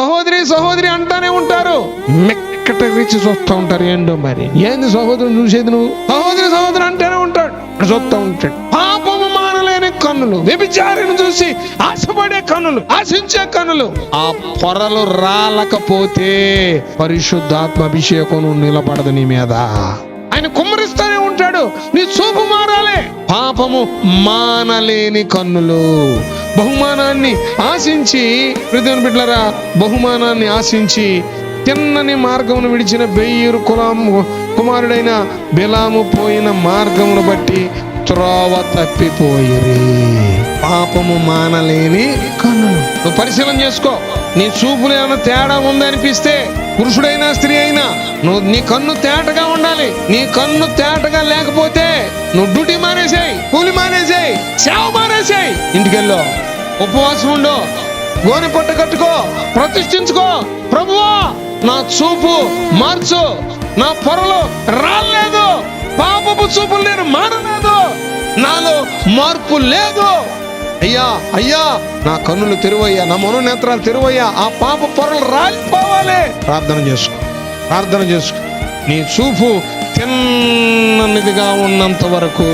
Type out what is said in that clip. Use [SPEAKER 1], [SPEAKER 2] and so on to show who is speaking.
[SPEAKER 1] సహోదరి సహోదరి అంటానే ఉంటారు, మెక్కట రీచి చూస్తూ ఉంటారు. ఏంటో మరి ఏంది సహోదరుని చూసేది? నువ్వు సహోదరి సహోదరి అంటేనే ఉంటాడు, చూస్తూ ఉంటాడు. పాపము మానలేని కన్నులు, వ్యభిచారిని చూసి ఆశపడే కన్నులు, ఆశించే కన్నులు. ఆ పొరలు రాలకపోతే పరిశుద్ధాత్మ అభిషేకం నిలబడదు నీ మీద. ఆయన కుమ్మరిస్తూనే ఉంటాడు, నీ చూపు మారాలి. పాపము మానలేని కన్నులు, బహుమానాన్ని ఆశించి, దేవుని బిడ్డలారా, బహుమానాన్ని ఆశించి తిన్నని మార్గమును విడిచిన బెయ్యూరు కుమారుడైన బిలాము పోయిన మార్గమును బట్టి త్రోవ తప్పిపోయిరి. పాపము మానలేని కన్నులు. నువ్వు పరిశీలన చేసుకో. నీ చూపులు ఏమైనా తేడా ఉందనిపిస్తే, పురుషుడైనా స్త్రీ అయినా, నీ కన్ను తేటగా ఉండాలి. నీ కన్ను తేటగా లేకపోతే నువ్వు డ్యూటీ మానేసేయి, కూలి మానేసేయి, సేవ మానేసేయి. ఇంటికెళ్ళో ఉపవాసం ఉండో, గోనె పట్టు కట్టుకో, ప్రతిష్ఠించుకో. ప్రభువా, నా చూపు మార్చు, నా పొరలు రాలేదు, పాపపు చూపులు నేను మానలేదు, నాలో మార్పు లేదు. అయ్యా అయ్యా, నా కన్నులు తెరువయ్యా, నా మనోనేత్రాలు తెరువయ్యా, ఆ పాప పొరలు రాలిపోవాలి. ప్రార్థన చేసుకో, ప్రార్థన చేసుకో. నీ చూపు తిన్ననిదిగా ఉన్నంత వరకు